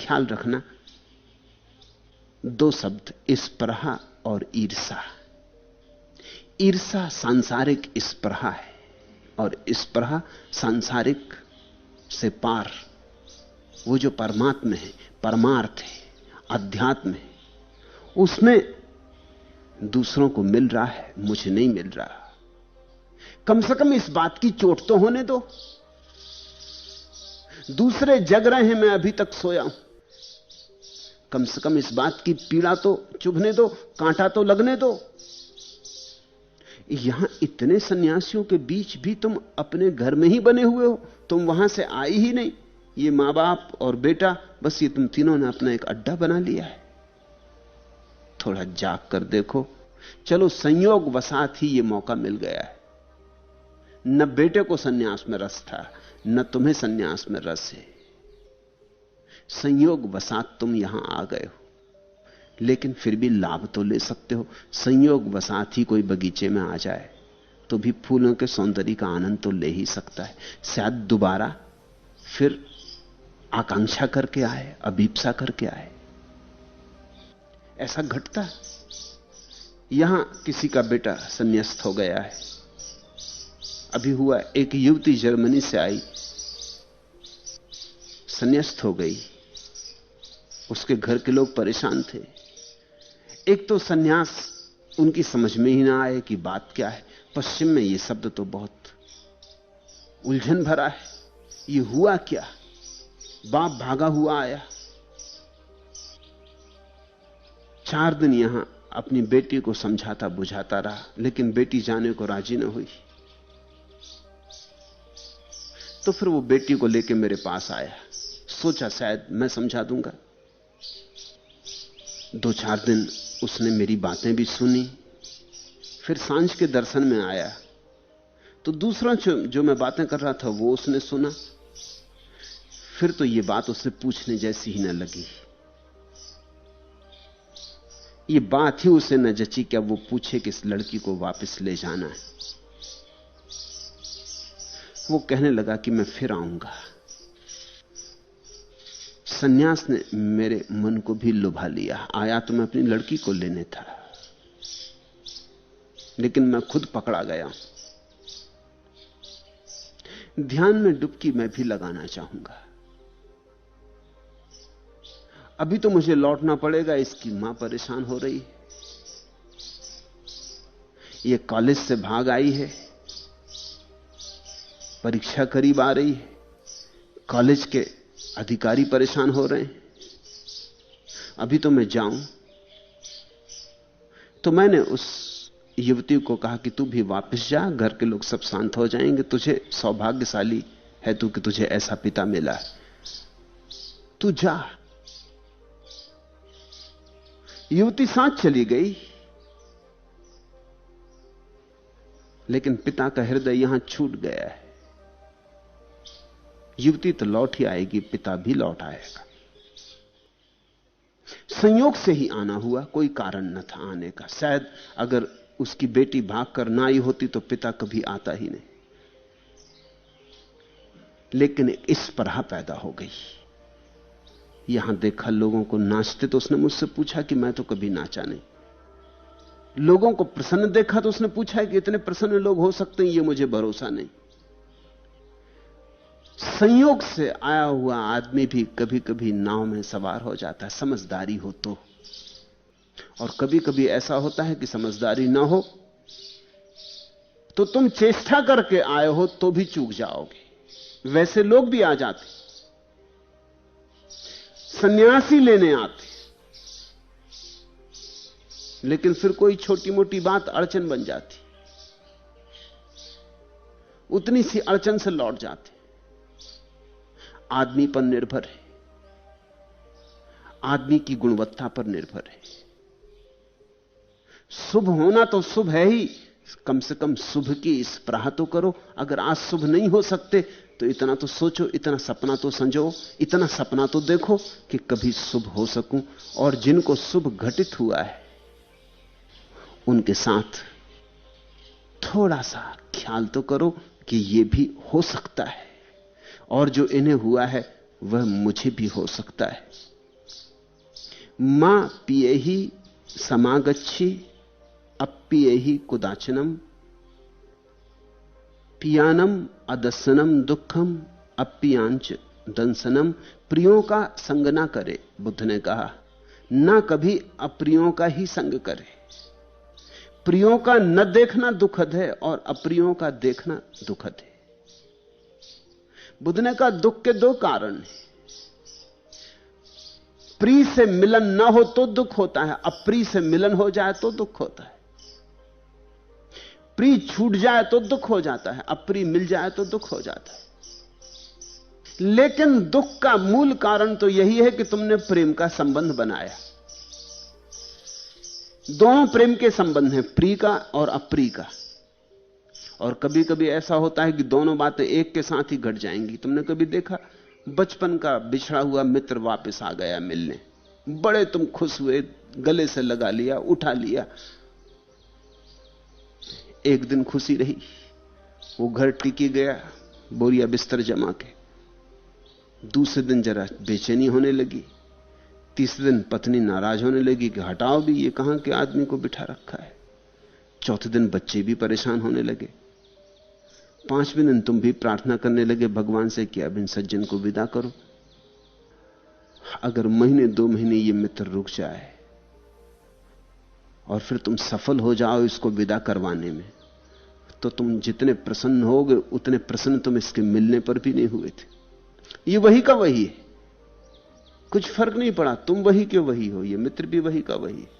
ख्याल रखना, दो शब्द, स्पृहा और ईर्षा। ईर्षा सांसारिक स्पृहा है और स्पृहा सांसारिक से पार, वो जो परमात्मा है, परमार्थ है, अध्यात्म है, उसमें दूसरों को मिल रहा है, मुझे नहीं मिल रहा। कम से कम इस बात की चोट तो होने दो। दूसरे जग रहे हैं, मैं अभी तक सोया हूं। कम से कम इस बात की पीड़ा तो चुभने दो, कांटा तो लगने दो। यहां इतने सन्यासियों के बीच भी तुम अपने घर में ही बने हुए हो, तुम वहां से आई ही नहीं। ये मां बाप और बेटा, बस ये तुम तीनों ने अपना एक अड्डा बना लिया है। थोड़ा जाग कर देखो। चलो संयोग वसात ही ये मौका मिल गया है। न बेटे को सन्यास में रस था, न तुम्हें सन्यास में रस है। संयोग वसात तुम यहां आ गए हो, लेकिन फिर भी लाभ तो ले सकते हो। संयोग वसात ही कोई बगीचे में आ जाए तो भी फूलों के सौंदर्य का आनंद तो ले ही सकता है। शायद दोबारा फिर आकांक्षा करके आए, अभीप्सा करके आए। ऐसा घटता है। यहां किसी का बेटा संन्यास्त हो गया है, अभी हुआ। एक युवती जर्मनी से आई, संन्यास्त हो गई। उसके घर के लोग परेशान थे। एक तो सन्यास उनकी समझ में ही ना आए कि बात क्या है। पश्चिम में ये शब्द तो बहुत उलझन भरा है। ये हुआ क्या? बाप भागा हुआ आया। 4 दिन यहां अपनी बेटी को समझाता बुझाता रहा, लेकिन बेटी जाने को राजी न हुई। तो फिर वो बेटी को लेकर मेरे पास आया। सोचा शायद मैं समझा दूंगा। 2-4 दिन उसने मेरी बातें भी सुनी। फिर सांझ के दर्शन में आया तो दूसरा जो मैं बातें कर रहा था वो उसने सुना। फिर तो ये बात उससे पूछने जैसी ही न लगी। ये बात ही उसे न जची कि अब वो पूछे कि इस लड़की को वापस ले जाना है। वो कहने लगा कि मैं फिर आऊंगा। सन्यास ने मेरे मन को भी लुभा लिया। आया तो मैं अपनी लड़की को लेने था, लेकिन मैं खुद पकड़ा गया। ध्यान में डुबकी मैं भी लगाना चाहूंगा। अभी तो मुझे लौटना पड़ेगा। इसकी मां परेशान हो रही है। ये कॉलेज से भाग आई है, परीक्षा करीब आ रही है। कॉलेज के अधिकारी परेशान हो रहे हैं। अभी तो मैं जाऊं। तो मैंने उस युवती को कहा कि तू भी वापस जा, घर के लोग सब शांत हो जाएंगे। तुझे सौभाग्यशाली है तू कि तुझे ऐसा पिता मिला है, तू जा। युवती साथ चली गई, लेकिन पिता का हृदय यहां छूट गया है। युवती तो लौट ही आएगी, पिता भी लौट आएगा। संयोग से ही आना हुआ, कोई कारण न था आने का। शायद अगर उसकी बेटी भागकर ना आई होती तो पिता कभी आता ही नहीं। लेकिन इस स्पृहा पैदा हो गई। यहां देखा लोगों को नाचते तो उसने मुझसे पूछा कि मैं तो कभी नाचा नहीं। लोगों को प्रसन्न देखा तो उसने पूछा कि इतने प्रसन्न लोग हो सकते हैं, ये मुझे भरोसा नहीं। संयोग से आया हुआ आदमी भी कभी कभी नाव में सवार हो जाता है, समझदारी हो तो। और कभी कभी ऐसा होता है कि समझदारी ना हो तो तुम चेष्टा करके आए हो तो भी चूक जाओगे। वैसे लोग भी आ जाते, सन्यासी लेने आते, लेकिन फिर कोई छोटी मोटी बात अड़चन बन जाती, उतनी सी अड़चन से लौट जाते। आदमी पर निर्भर है, आदमी की गुणवत्ता पर निर्भर है। शुभ होना तो शुभ है ही, कम से कम शुभ की स्पृहा तो करो। अगर आज शुभ नहीं हो सकते तो इतना तो सोचो, इतना सपना तो संजो, इतना सपना तो देखो कि कभी शुभ हो सकूं। और जिनको शुभ घटित हुआ है उनके साथ थोड़ा सा ख्याल तो करो कि यह भी हो सकता है, और जो इन्हें हुआ है वह मुझे भी हो सकता है। मां पिए ही समागच्छी अप्पिए ही कुदाचनम पियानम अदसनम दुखम अप्पियांच दंसनम। प्रियों का संग ना करे, बुद्ध ने कहा, ना कभी अप्रियों का ही संग करे। प्रियों का न देखना दुखद है और अप्रियों का देखना दुखद है। बुद्ध ने कहा दुख के दो कारण हैं। प्रिय से मिलन ना हो तो दुख होता है, अप्रिय से मिलन हो जाए तो दुख होता है। प्रिय छूट जाए तो दुख हो जाता है, अप्रिय मिल जाए तो दुख हो जाता है। लेकिन दुख का मूल कारण तो यही है कि तुमने प्रेम का संबंध बनाया। दोनों प्रेम के संबंध हैं, प्रिय का और अप्रिय का। और कभी कभी ऐसा होता है कि दोनों बातें एक के साथ ही घट जाएंगी। तुमने कभी देखा, बचपन का बिछड़ा हुआ मित्र वापस आ गया मिलने, बड़े तुम खुश हुए, गले से लगा लिया, उठा लिया। एक दिन खुशी रही, वो घर टिकी गया बोरिया बिस्तर जमा के। दूसरे दिन जरा बेचैनी होने लगी। तीसरे दिन पत्नी नाराज होने लगी कि हटाओ भी, ये कहां के आदमी को बिठा रखा है। चौथे दिन बच्चे भी परेशान होने लगे। पांचवें दिन तुम भी प्रार्थना करने लगे भगवान से कि अब इन सज्जन को विदा करो। अगर महीने 2 महीने ये मित्र रुक जाए और फिर तुम सफल हो जाओ इसको विदा करवाने में, तो तुम जितने प्रसन्न होगे उतने प्रसन्न तुम इसके मिलने पर भी नहीं हुए थे। ये वही का वही है, कुछ फर्क नहीं पड़ा, तुम वही के वही हो, ये मित्र भी वही का वही है।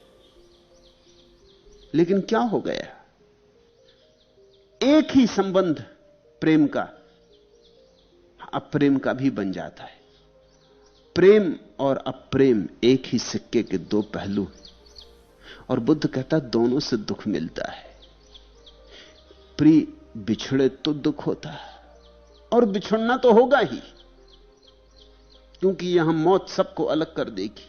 लेकिन क्या हो गया, एक ही संबंध प्रेम का अप्रेम का भी बन जाता है। प्रेम और अप्रेम एक ही सिक्के के दो पहलू हैं। और बुद्ध कहता दोनों से दुख मिलता है। प्रिय बिछड़े तो दुख होता है, और बिछड़ना तो होगा ही, क्योंकि यहां मौत सबको अलग कर देगी।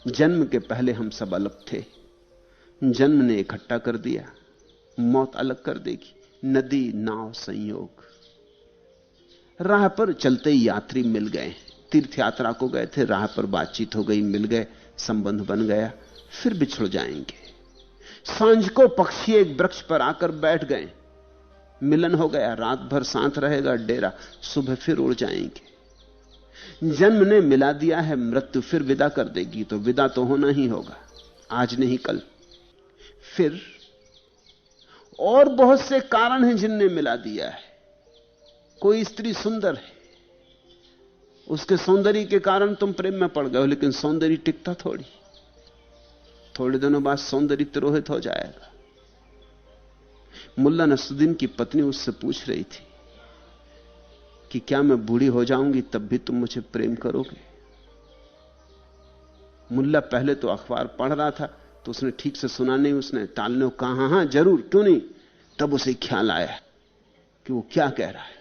जन्म के पहले हम सब अलग थे, जन्म ने इकट्ठा कर दिया, मौत अलग कर देगी। नदी नाव संयोग। राह पर चलते यात्री मिल गए, तीर्थ यात्रा को गए थे, राह पर बातचीत हो गई, मिल गए, संबंध बन गया, फिर बिछड़ जाएंगे। सांझ को पक्षी एक वृक्ष पर आकर बैठ गए, मिलन हो गया, रात भर साथ रहेगा डेरा, सुबह फिर उड़ जाएंगे। जन्म ने मिला दिया है, मृत्यु फिर विदा कर देगी, तो विदा तो होना ही होगा, आज नहीं कल। फिर और बहुत से कारण हैं जिनने मिला दिया है। कोई स्त्री सुंदर है, उसके सौंदर्य के कारण तुम प्रेम में पड़ गए हो, लेकिन सौंदर्य टिकता थोड़ी, थोड़े दिनों बाद सौंदर्य तिरोहित हो जाएगा। मुल्ला नसरुद्दीन की पत्नी उससे पूछ रही थी कि क्या मैं बूढ़ी हो जाऊंगी तब भी तुम मुझे प्रेम करोगे? मुल्ला पहले तो अखबार पढ़ रहा था, तो उसने ठीक से सुना नहीं, उसने टालने को कहा हाँ जरूर, क्यों नहीं। तब उसे ख्याल आया कि वो क्या कह रहा है,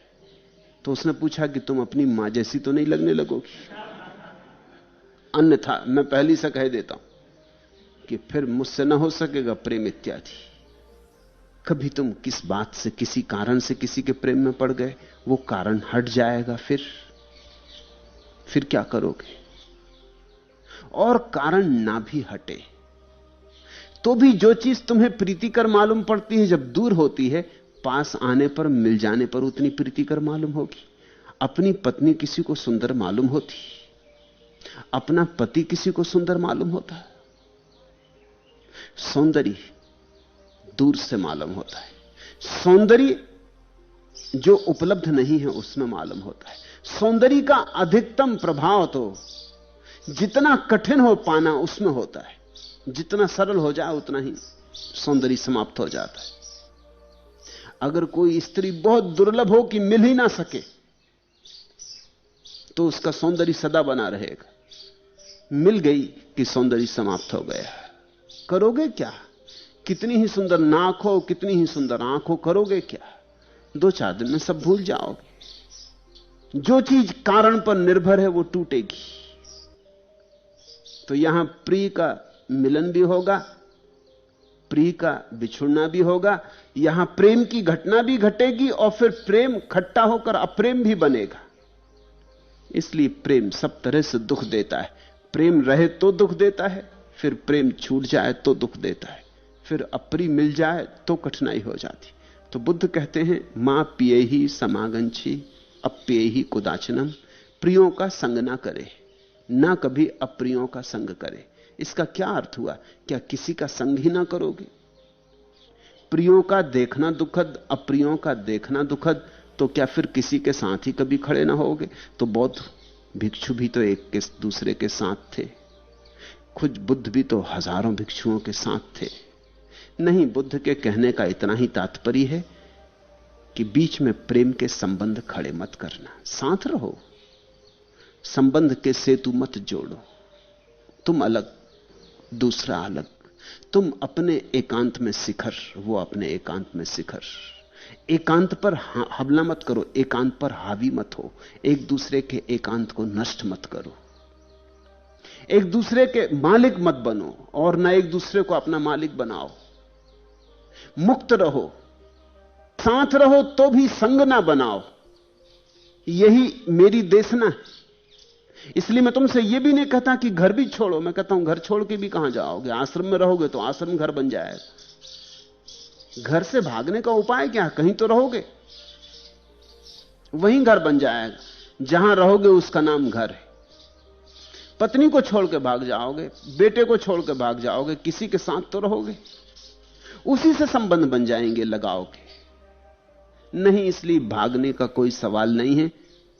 तो उसने पूछा कि तुम अपनी मां जैसी तो नहीं लगने लगोगी? अन्यथा मैं पहले से कह देता हूं कि फिर मुझसे ना हो सकेगा प्रेम इत्यादि। कभी तुम किस बात से, किसी कारण से किसी के प्रेम में पड़ गए, वो कारण हट जाएगा, फिर क्या करोगे? और कारण ना भी हटे तो भी जो चीज तुम्हें प्रीतिकर मालूम पड़ती है, जब दूर होती है, पास आने पर, मिल जाने पर उतनी प्रीतिकर मालूम होगी। अपनी पत्नी किसी को सुंदर मालूम होती, अपना पति किसी को सुंदर मालूम होता है। सौंदर्य दूर से मालूम होता है, सौंदर्य जो उपलब्ध नहीं है उसमें मालूम होता है। सौंदर्य का अधिकतम प्रभाव तो जितना कठिन हो पाना उसमें होता है, जितना सरल हो जाए उतना ही सौंदर्य समाप्त हो जाता है। अगर कोई स्त्री बहुत दुर्लभ हो कि मिल ही ना सके, तो उसका सौंदर्य सदा बना रहेगा। मिल गई कि सौंदर्य समाप्त हो गया, करोगे क्या? कितनी ही सुंदर नाक हो, कितनी ही सुंदर आंख हो, करोगे क्या? 2-4 दिन में सब भूल जाओगे। जो चीज कारण पर निर्भर है वो टूटेगी। तो यहां प्रिय का मिलन भी होगा, प्रिय का बिछुड़ना भी होगा, यहां प्रेम की घटना भी घटेगी, और फिर प्रेम खट्टा होकर अप्रेम भी बनेगा। इसलिए प्रेम सब तरह से दुख देता है। प्रेम रहे तो दुख देता है, फिर प्रेम छूट जाए तो दुख देता है, फिर अप्रिय मिल जाए तो कठिनाई हो जाती। तो बुद्ध कहते हैं मां पिए ही समागंछी अप्रिय ही कुदाचनम, प्रियों का संग ना करे, ना कभी अप्रियों का संग करे। इसका क्या अर्थ हुआ? क्या किसी का संग ही ना करोगे? प्रियों का देखना दुखद, अप्रियों का देखना दुखद, तो क्या फिर किसी के साथ ही कभी खड़े ना होगे? तो बौद्ध भिक्षु भी तो एक के दूसरे के साथ थे, खुद बुद्ध भी तो हजारों भिक्षुओं के साथ थे। नहीं, बुद्ध के कहने का इतना ही तात्पर्य है कि बीच में प्रेम के संबंध खड़े मत करना, साथ रहो, संबंध के सेतु मत जोड़ो। तुम अलग, दूसरा अलग, तुम अपने एकांत में शिखर, वो अपने एकांत में शिखर। एकांत पर हमला मत करो, एकांत पर हावी मत हो, एक दूसरे के एकांत को नष्ट मत करो, एक दूसरे के मालिक मत बनो और ना एक दूसरे को अपना मालिक बनाओ। मुक्त रहो, साथ रहो तो भी संग ना बनाओ, यही मेरी देशना है। इसलिए मैं तुमसे यह भी नहीं कहता कि घर भी छोड़ो, मैं कहता हूं घर छोड़ के भी कहां जाओगे? आश्रम में रहोगे तो आश्रम घर बन जाएगा। घर से भागने का उपाय क्या? कहीं तो रहोगे, वहीं घर बन जाएगा। जहां रहोगे उसका नाम घर है। पत्नी को छोड़ के भाग जाओगे, बेटे को छोड़ के भाग जाओगे, किसी के साथ तो रहोगे, उसी से संबंध बन जाएंगे, लगाओगे नहीं। इसलिए भागने का कोई सवाल नहीं है।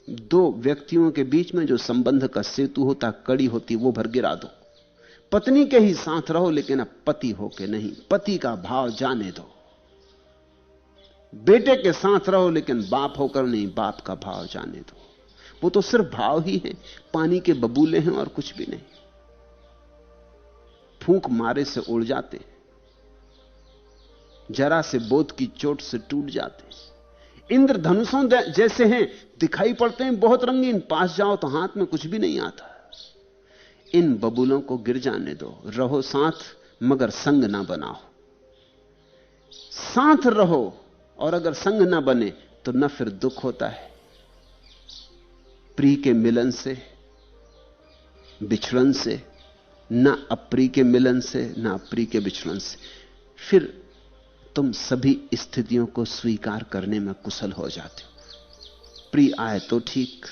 दो व्यक्तियों के बीच में जो संबंध का सेतु होता, कड़ी होती, वो भर गिरा दो। पत्नी के ही साथ रहो, लेकिन अब पति होके नहीं, पति का भाव जाने दो। बेटे के साथ रहो, लेकिन बाप होकर नहीं, बाप का भाव जाने दो। वो तो सिर्फ भाव ही है, पानी के बबूले हैं और कुछ भी नहीं। फूंक मारे से उड़ जाते, जरा से बोध की चोट से टूट जाते। इंद्रधनुषों जैसे हैं, दिखाई पड़ते हैं बहुत रंगीन, पास जाओ तो हाथ में कुछ भी नहीं आता। इन बबूलों को गिर जाने दो, रहो साथ मगर संग ना बनाओ। साथ रहो और अगर संग ना बने तो न फिर दुख होता है प्रिय के मिलन से, बिछड़न से, न अप्रिय के मिलन से, न अप्रिय के बिछड़न से। फिर तुम सभी स्थितियों को स्वीकार करने में कुशल हो जाते हो। प्रिय आए तो ठीक,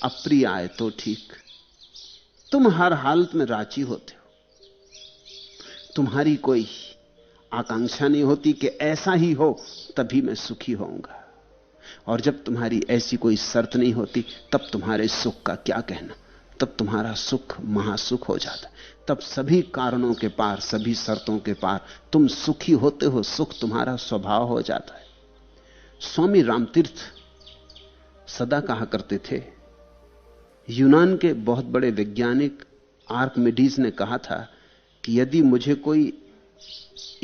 अप्रिय आए तो ठीक, तुम हर हालत में राजी होते हो। तुम्हारी कोई आकांक्षा नहीं होती कि ऐसा ही हो तभी मैं सुखी होऊंगा। और जब तुम्हारी ऐसी कोई शर्त नहीं होती, तब तुम्हारे सुख का क्या कहना, तब तुम्हारा सुख महासुख हो जाता है। तब सभी कारणों के पार, सभी शर्तों के पार तुम सुखी होते हो, सुख तुम्हारा स्वभाव हो जाता है। स्वामी रामतीर्थ सदा कहा करते थे, यूनान के बहुत बड़े वैज्ञानिक आर्किमिडीज ने कहा था कि यदि मुझे कोई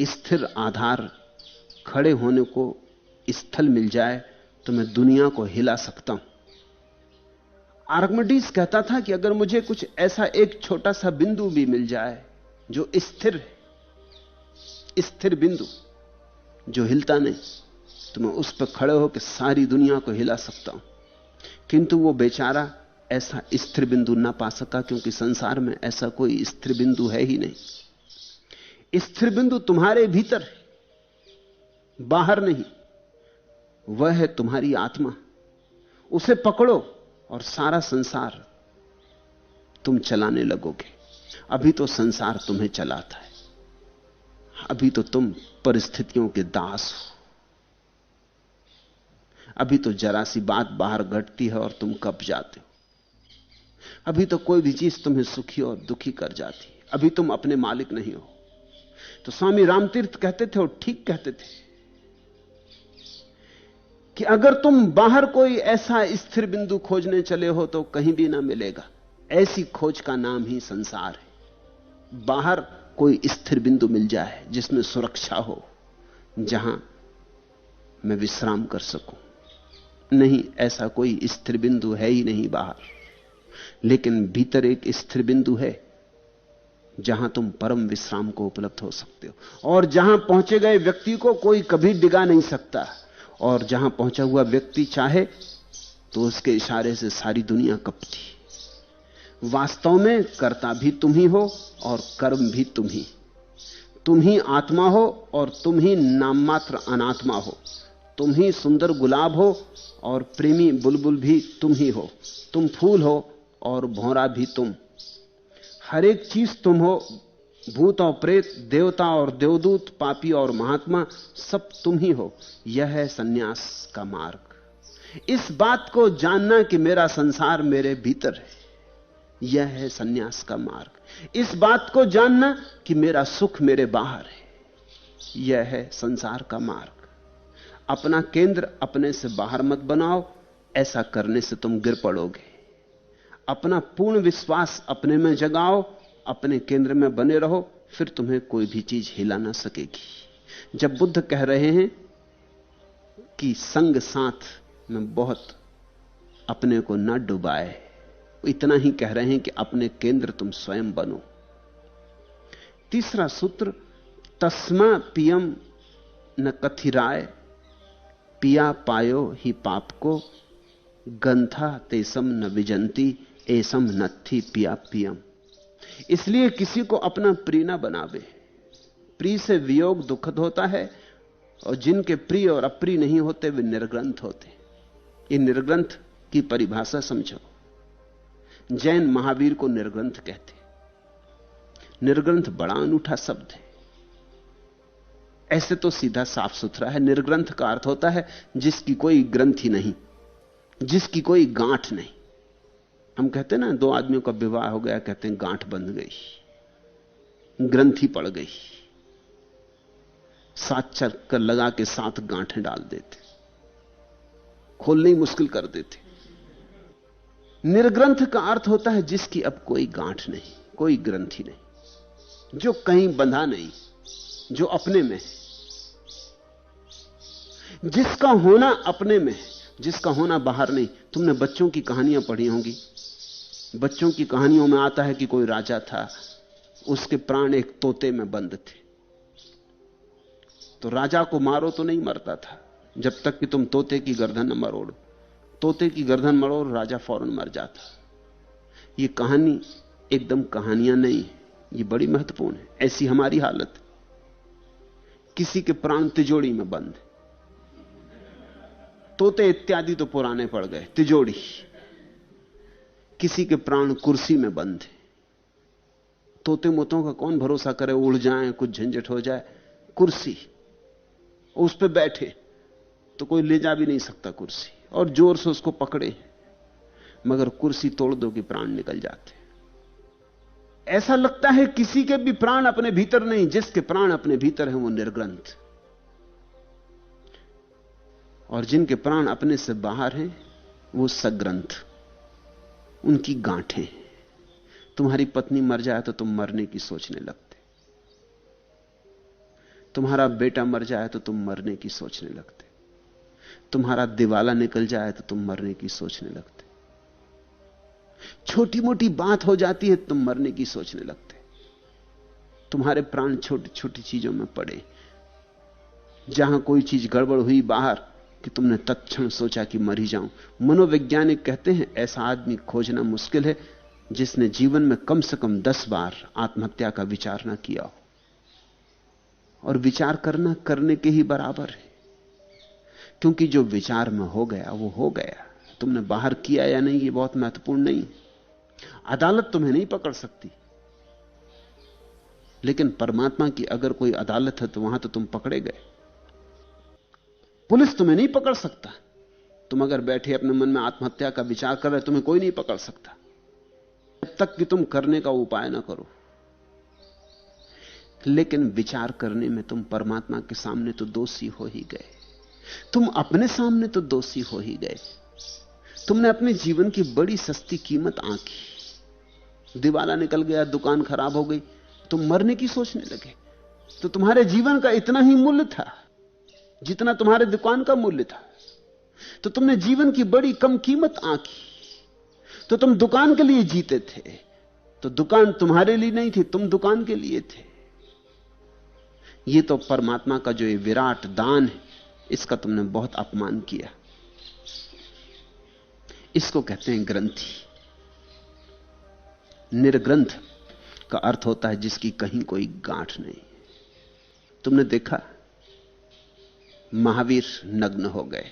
स्थिर आधार, खड़े होने को स्थल मिल जाए तो मैं दुनिया को हिला सकता हूं। आर्किमिडीज कहता था कि अगर मुझे कुछ ऐसा एक छोटा सा बिंदु भी मिल जाए जो स्थिर है, स्थिर बिंदु जो हिलता नहीं, तो मैं उस पर खड़े होकर सारी दुनिया को हिला सकता हूं। किंतु वो बेचारा ऐसा स्थिर बिंदु ना पा सका, क्योंकि संसार में ऐसा कोई स्थिर बिंदु है ही नहीं। स्थिर बिंदु तुम्हारे भीतर है, बाहर नहीं। वह है तुम्हारी आत्मा। उसे पकड़ो और सारा संसार तुम चलाने लगोगे। अभी तो संसार तुम्हें चलाता है, अभी तो तुम परिस्थितियों के दास हो। अभी तो जरा सी बात बाहर घटती है और तुम कब जाते हो। अभी तो कोई भी चीज तुम्हें सुखी और दुखी कर जाती है, अभी तुम अपने मालिक नहीं हो। तो स्वामी रामतीर्थ कहते थे, और ठीक कहते थे, कि अगर तुम बाहर कोई ऐसा स्थिर बिंदु खोजने चले हो तो कहीं भी ना मिलेगा। ऐसी खोज का नाम ही संसार है। बाहर कोई स्थिर बिंदु मिल जाए जिसमें सुरक्षा हो, जहां मैं विश्राम कर सकूं। नहीं, ऐसा कोई स्थिर बिंदु है ही नहीं बाहर। लेकिन भीतर एक स्थिर बिंदु है जहां तुम परम विश्राम को उपलब्ध हो सकते हो, और जहां पहुंचे गए व्यक्ति को कोई कभी डिगा नहीं सकता। और जहां पहुंचा हुआ व्यक्ति चाहे तो उसके इशारे से सारी दुनिया कपती। वास्तव में कर्ता भी तुम ही हो और कर्म भी तुम ही आत्मा हो और तुम ही नाम मात्र अनात्मा हो। तुम ही सुंदर गुलाब हो और प्रेमी बुलबुल भी तुम ही हो। तुम फूल हो और भौरा भी तुम। हर एक चीज तुम हो, भूत और प्रेत, देवता और देवदूत, पापी और महात्मा, सब तुम ही हो। यह है सन्यास का मार्ग। इस बात को जानना कि मेरा संसार मेरे भीतर है, यह है सन्यास का मार्ग। इस बात को जानना कि मेरा सुख मेरे बाहर है, यह है संसार का मार्ग। अपना केंद्र अपने से बाहर मत बनाओ, ऐसा करने से तुम गिर पड़ोगे। अपना पूर्ण विश्वास अपने में जगाओ, अपने केंद्र में बने रहो, फिर तुम्हें कोई भी चीज हिला ना सकेगी। जब बुद्ध कह रहे हैं कि संग साथ में बहुत अपने को न डुबाए, इतना ही कह रहे हैं कि अपने केंद्र तुम स्वयं बनो। तीसरा सूत्र, तस्मा पियम न कथिराय, पिया पायो ही पाप को, गंथा तेसम न विजंती, एसम नत्थि पिया पियम। इसलिए किसी को अपना प्रिय ना बनावे। प्रिय से वियोग दुखद होता है, और जिनके प्रिय और अप्रिय नहीं होते वे निर्ग्रंथ होते। ये निर्ग्रंथ की परिभाषा समझो। जैन महावीर को निर्ग्रंथ कहते। निर्ग्रंथ बड़ा अनूठा शब्द है। ऐसे तो सीधा साफ सुथरा है। निर्ग्रंथ का अर्थ होता है जिसकी कोई ग्रंथि नहीं, जिसकी कोई गांठ नहीं। हम कहते हैं ना, दो आदमियों का विवाह हो गया, कहते हैं गांठ बंध गई, ग्रंथि पड़ गई। 7 चक्कर लगा के 7 गांठें डाल देते, खोलने ही मुश्किल कर देते। निर्ग्रंथ का अर्थ होता है जिसकी अब कोई गांठ नहीं, कोई ग्रंथि नहीं, जो कहीं बंधा नहीं, जो अपने में है, जिसका होना अपने में है, जिसका होना बाहर नहीं। तुमने बच्चों की कहानियां पढ़ी होंगी। बच्चों की कहानियों में आता है कि कोई राजा था, उसके प्राण एक तोते में बंद थे। तो राजा को मारो तो नहीं मरता था जब तक कि तुम तोते की गर्दन न मरोड़ो। तोते की गर्दन मरोड़, राजा फौरन मर जाता। ये कहानी एकदम कहानियां नहीं, ये बड़ी महत्वपूर्ण है। ऐसी हमारी हालत। किसी के प्राण तिजोड़ी में बंद। तोते इत्यादि तो पुराने पड़ गए, तिजोड़ी। किसी के प्राण कुर्सी में बंद है। तोते मोतों का कौन भरोसा करे, उड़ जाएं, कुछ झंझट हो जाए। कुर्सी, उस पे बैठे तो कोई ले जा भी नहीं सकता कुर्सी, और जोर से उसको पकड़े, मगर कुर्सी तोड़ दो कि प्राण निकल जाते। ऐसा लगता है किसी के भी प्राण अपने भीतर नहीं। जिसके प्राण अपने भीतर हैं वो निर्ग्रंथ, और जिनके प्राण अपने से बाहर हैं वो सग्रंथ, उनकी गांठें। तुम्हारी पत्नी मर जाए तो तुम मरने की सोचने लगते, तुम्हारा बेटा मर जाए तो तुम मरने की सोचने लगते, तुम्हारा दिवाला निकल जाए तो तुम मरने की सोचने लगते, छोटी मोटी बात हो जाती है तुम मरने की सोचने लगते। तुम्हारे प्राण छोटी छोटी चीजों में पड़े। जहां कोई चीज गड़बड़ हुई बाहर कि तुमने तत्क्षण सोचा कि मर ही जाऊं। मनोवैज्ञानिक कहते हैं ऐसा आदमी खोजना मुश्किल है जिसने जीवन में कम से कम 10 बार आत्महत्या का विचार ना किया हो। और विचार करना करने के ही बराबर है, क्योंकि जो विचार में हो गया वो हो गया। तुमने बाहर किया या नहीं ये बहुत महत्वपूर्ण नहीं। अदालत तुम्हें नहीं पकड़ सकती, लेकिन परमात्मा की अगर कोई अदालत है तो वहां तो तुम पकड़े गए। पुलिस तुम्हें नहीं पकड़ सकता। तुम अगर बैठे अपने मन में आत्महत्या का विचार कर रहे, तुम्हें कोई नहीं पकड़ सकता जब तक कि तुम करने का उपाय ना करो। लेकिन विचार करने में तुम परमात्मा के सामने तो दोषी हो ही गए, तुम अपने सामने तो दोषी हो ही गए। तुमने अपने जीवन की बड़ी सस्ती कीमत आंकी। दिवाला निकल गया, दुकान खराब हो गई, तुम मरने की सोचने लगे। तो तुम्हारे जीवन का इतना ही मूल्य था जितना तुम्हारे दुकान का मूल्य था। तो तुमने जीवन की बड़ी कम कीमत आंकी। तो तुम दुकान के लिए जीते थे, तो दुकान तुम्हारे लिए नहीं थी, तुम दुकान के लिए थे। ये तो परमात्मा का जो ये विराट दान है, इसका तुमने बहुत अपमान किया। इसको कहते हैं ग्रंथि। निर्ग्रंथ का अर्थ होता है जिसकी कहीं कोई गांठ नहीं। तुमने देखा महावीर नग्न हो गए।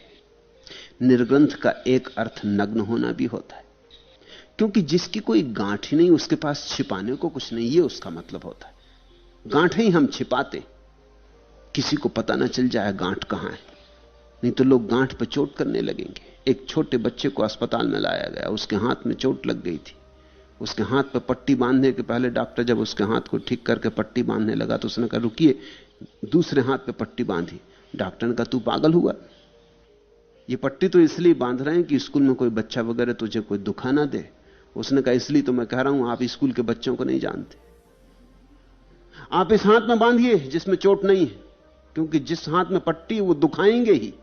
निर्ग्रंथ का एक अर्थ नग्न होना भी होता है, क्योंकि जिसकी कोई गांठ ही नहीं उसके पास छिपाने को कुछ नहीं, यह उसका मतलब होता है। गांठ ही हम छिपाते, किसी को पता ना चल जाए गांठ कहां है, नहीं तो लोग गांठ पर चोट करने लगेंगे। एक छोटे बच्चे को अस्पताल में लाया गया, उसके हाथ में चोट लग गई थी। उसके हाथ पर पट्टी बांधने के पहले डॉक्टर जब उसके हाथ को ठीक करके पट्टी बांधने लगा तो उसने कहा रुकिए, दूसरे हाथ पे पट्टी बांधी। डॉक्टर ने कहा तू पागल हुआ, ये पट्टी तो इसलिए बांध रहे हैं कि स्कूल में कोई बच्चा वगैरह तुझे कोई दुखा ना दे। उसने कहा इसलिए तो मैं कह रहा हूं, आप स्कूल के बच्चों को नहीं जानते। आप इस हाथ में बांधिए जिसमें चोट नहीं है, क्योंकि जिस हाथ में पट्टी वो दुखाएंगे ही।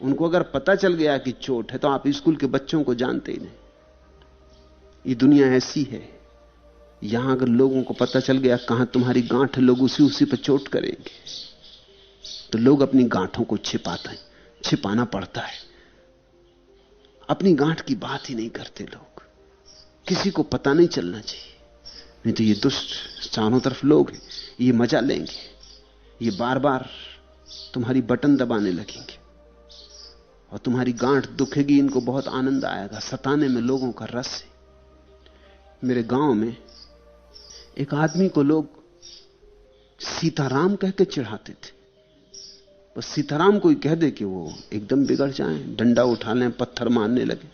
उनको अगर पता चल गया कि चोट है तो आप स्कूल के बच्चों को जानते ही नहीं। ये दुनिया ऐसी है, यहां अगर लोगों को पता चल गया कहां तुम्हारी गांठ है, लोग उसी पर चोट करेंगे। तो लोग अपनी गांठों को छिपाते हैं, छिपाना पड़ता है। अपनी गांठ की बात ही नहीं करते लोग, किसी को पता नहीं चलना चाहिए, नहीं तो ये दुष्ट चारों तरफ लोग हैं, ये मजा लेंगे, ये बार बार तुम्हारी बटन दबाने लगेंगे और तुम्हारी गांठ दुखेगी। इनको बहुत आनंद आएगा, सताने में लोगों का रस है। मेरे गांव में एक आदमी को लोग सीताराम कह के चिढ़ाते थे। बस सीताराम कोई कह दे कि वो एकदम बिगड़ जाएं, डंडा उठा लें, पत्थर मारने लगे।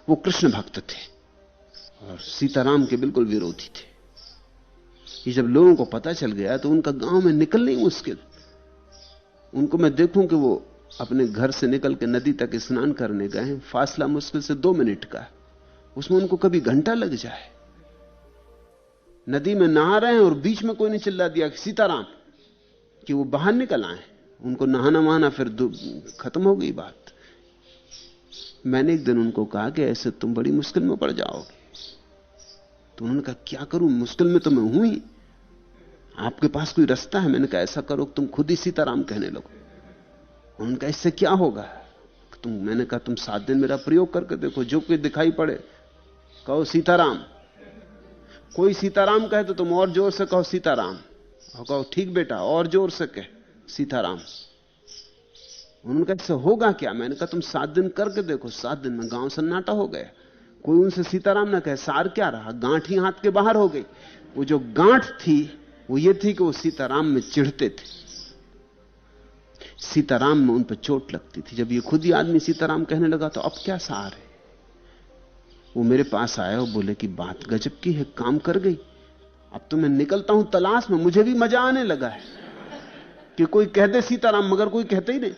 वो कृष्ण भक्त थे और सीताराम के बिल्कुल विरोधी थे। ये जब लोगों को पता चल गया तो उनका गांव में निकलना ही मुश्किल। उनको मैं देखूं कि वो अपने घर से निकल के नदी तक स्नान करने गए, फासला मुश्किल से 2 मिनट का, उसमें उनको कभी घंटा लग जाए। नदी में नहा रहे हैं और बीच में कोई ने चिल्ला दिया कि सीताराम, कि वो बाहर निकल आए। उनको नहाना वहाना फिर खत्म हो गई बात। मैंने एक दिन उनको कहा कि ऐसे तुम बड़ी मुश्किल में पड़ जाओगे। तो उन्होंने कहा क्या करूं, मुश्किल में तो मैं हूं ही, आपके पास कोई रास्ता है? मैंने कहा ऐसा करो तुम खुद ही सीताराम कहने लगो। उन्होंने कहा इससे क्या होगा? मैंने कहा तुम 7 दिन मेरा प्रयोग करके देखो, जो कोई दिखाई पड़े कहो सीताराम। कोई सीताराम कहे तो तुम और जोर से कहो सीताराम, और कहो ठीक बेटा, और जोर से कह सीताराम। उन्होंने कहा इससे होगा क्या? मैंने कहा तुम 7 दिन करके देखो। 7 दिन में गांव सन्नाटा हो गया, कोई उनसे सीताराम ना कहे। सार क्या रहा, गांठ ही हाथ के बाहर हो गई। वो जो गांठ थी वो ये थी कि वो सीताराम में चिढ़ते थे, सीताराम में उन पर चोट लगती थी। जब ये खुद ही आदमी सीताराम कहने लगा तो अब क्या सार है? वो मेरे पास आए और बोले कि बात गजब की है, काम कर गई। अब तो मैं निकलता हूं तलाश में, मुझे भी मजा आने लगा है कि कोई कह दे सीताराम, मगर कोई कहते ही नहीं।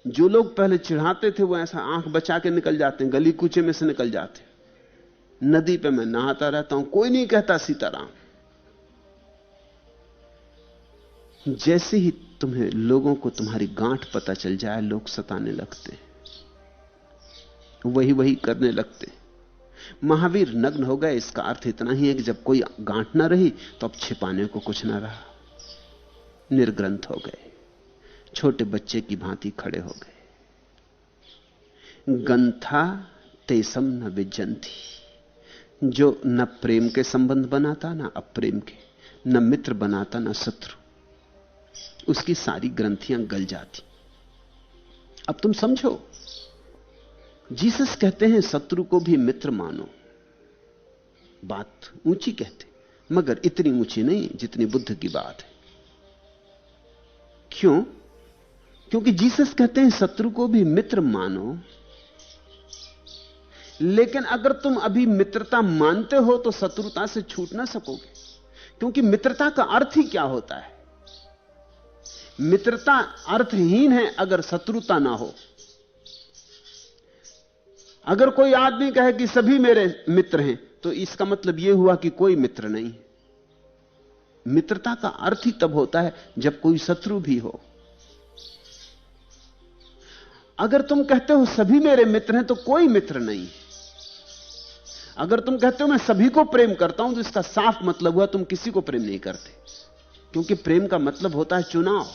जो लोग पहले चिढ़ाते थे वो ऐसा आंख बचा के निकल जाते हैं, गली कूचे में से निकल जाते। नदी पे मैं नहाता रहता हूं, कोई नहीं कहता सीताराम। जैसे ही तुम्हें लोगों को तुम्हारी गांठ पता चल जाए, लोग सताने लगते, वही वही करने लगते। महावीर नग्न हो गए, इसका अर्थ इतना ही है कि जब कोई गांठ ना रही तो अब छिपाने को कुछ ना रहा, निर्ग्रंथ हो गए, छोटे बच्चे की भांति खड़े हो गए। गंथा तेसम न विजंती, जो न प्रेम के संबंध बनाता ना अप्रेम के, न मित्र बनाता ना शत्रु, उसकी सारी ग्रंथियां गल जाती। अब तुम समझो, जीसस कहते हैं शत्रु को भी मित्र मानो। बात ऊंची कहते, मगर इतनी ऊंची नहीं जितनी बुद्ध की बात है। क्यों? क्योंकि जीसस कहते हैं शत्रु को भी मित्र मानो, लेकिन अगर तुम अभी मित्रता मानते हो तो शत्रुता से छूट ना सकोगे। क्योंकि मित्रता का अर्थ ही क्या होता है? मित्रता अर्थहीन है अगर शत्रुता ना हो। अगर कोई आदमी कहे कि सभी मेरे मित्र हैं तो इसका मतलब यह हुआ कि कोई मित्र नहीं है। मित्रता का अर्थ ही तब होता है जब कोई शत्रु भी हो। अगर तुम कहते हो सभी मेरे मित्र हैं तो कोई मित्र नहीं है। अगर तुम कहते हो मैं सभी को प्रेम करता हूं तो इसका साफ मतलब हुआ तुम किसी को प्रेम नहीं करते, क्योंकि प्रेम का मतलब होता है चुनाव।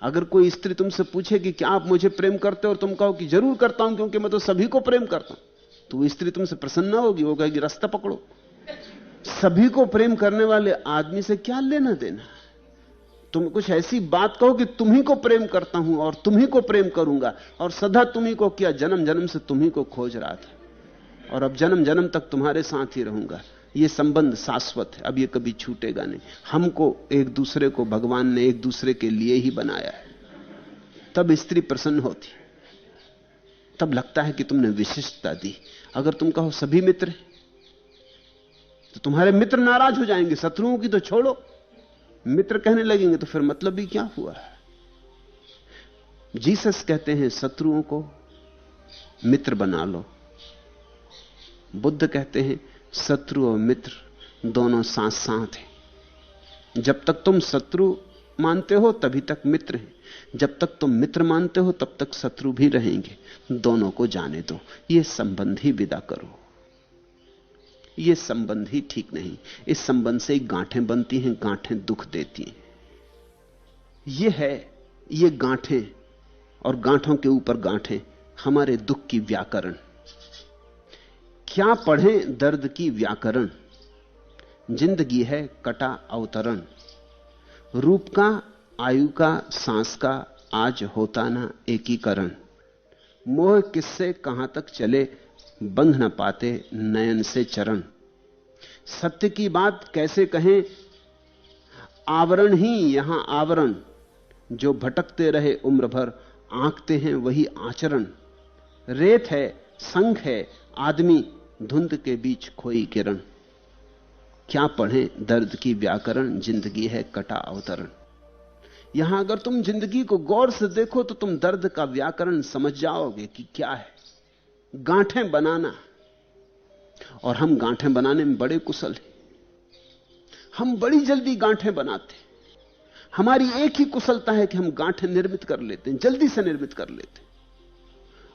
अगर कोई स्त्री तुमसे पूछे कि क्या आप मुझे प्रेम करते हो और तुम कहो कि जरूर करता हूं क्योंकि मैं तो सभी को प्रेम करता हूं, तो वो स्त्री तुमसे प्रसन्न ना होगी, वो कहेगी रास्ता पकड़ो। सभी को प्रेम करने वाले आदमी से क्या लेना देना। तुम कुछ ऐसी बात कहो कि तुम्ही को प्रेम करता हूं और तुम्ही को प्रेम करूंगा और सदा तुम्ही को किया, जन्म जन्म से तुम्ही को खोज रहा था और अब जन्म जन्म तक तुम्हारे साथ ही रहूंगा। यह संबंध शाश्वत है, अब यह कभी छूटेगा नहीं। हमको एक दूसरे को भगवान ने एक दूसरे के लिए ही बनाया है। तब स्त्री प्रसन्न होती, तब लगता है कि तुमने विशिष्टता दी। अगर तुम कहो सभी मित्र तो तुम्हारे मित्र नाराज हो जाएंगे, शत्रुओं की तो छोड़ो, मित्र कहने लगेंगे तो फिर मतलब भी क्या हुआ। जीसस कहते हैं शत्रुओं को मित्र बना लो। बुद्ध कहते हैं शत्रु और मित्र दोनों साथ साथ हैं। जब तक तुम शत्रु मानते हो तभी तक मित्र हैं, जब तक तुम मित्र मानते हो तब तक शत्रु भी रहेंगे। दोनों को जाने दो, यह संबंध ही विदा करो। यह संबंध ही ठीक नहीं। इस संबंध से गांठें बनती हैं, गांठें दुख देती हैं। ये गांठें और गांठों के ऊपर गांठें हमारे दुख की व्याकरण। क्या पढ़ें दर्द की व्याकरण, जिंदगी है कटा अवतरण। रूप का, आयु का, सांस का आज होता ना एकीकरण। मोह किससे कहां तक चले, बंध न पाते नयन से चरण। सत्य की बात कैसे कहें, आवरण ही यहां आवरण। जो भटकते रहे उम्र भर, आंकते हैं वही आचरण। रेत है, संख है, आदमी धुंध के बीच खोई किरण। क्या पढ़ें दर्द की व्याकरण, जिंदगी है कटा अवतरण। यहां अगर तुम जिंदगी को गौर से देखो तो तुम दर्द का व्याकरण समझ जाओगे कि क्या है। गांठें बनाना, और हम गांठें बनाने में बड़े कुशल हैं। हम बड़ी जल्दी गांठें बनाते हैं। हमारी एक ही कुशलता है कि हम गांठें निर्मित कर लेते हैं, जल्दी से निर्मित कर लेते हैं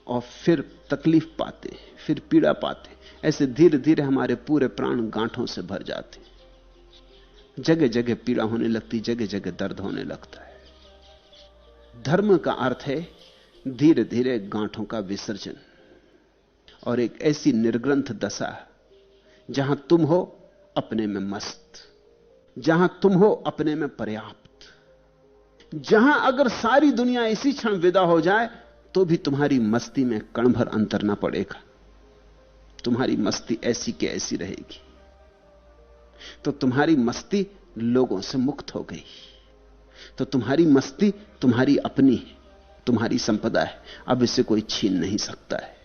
और फिर तकलीफ पाते हैं, फिर पीड़ा पाते हैं। ऐसे धीरे धीरे हमारे पूरे प्राण गांठों से भर जाते हैं। जगह जगह पीड़ा होने लगती, जगह जगह दर्द होने लगता है। धर्म का अर्थ है धीरे धीरे गांठों का विसर्जन और एक ऐसी निर्ग्रंथ दशा जहां तुम हो अपने में मस्त, जहां तुम हो अपने में पर्याप्त, जहां अगर सारी दुनिया इसी क्षण विदा हो जाए तो भी तुम्हारी मस्ती में कण भर अंतर ना पड़ेगा। तुम्हारी मस्ती ऐसी के ऐसी रहेगी। तो तुम्हारी मस्ती लोगों से मुक्त हो गई, तो तुम्हारी मस्ती तुम्हारी अपनी है, तुम्हारी संपदा है। अब इसे कोई छीन नहीं सकता है।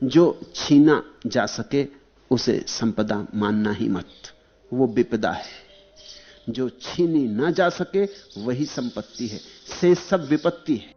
जो छीना जा सके उसे संपदा मानना ही मत, वो विपदा है। जो छीनी ना जा सके वही संपत्ति है, से सब विपत्ति है।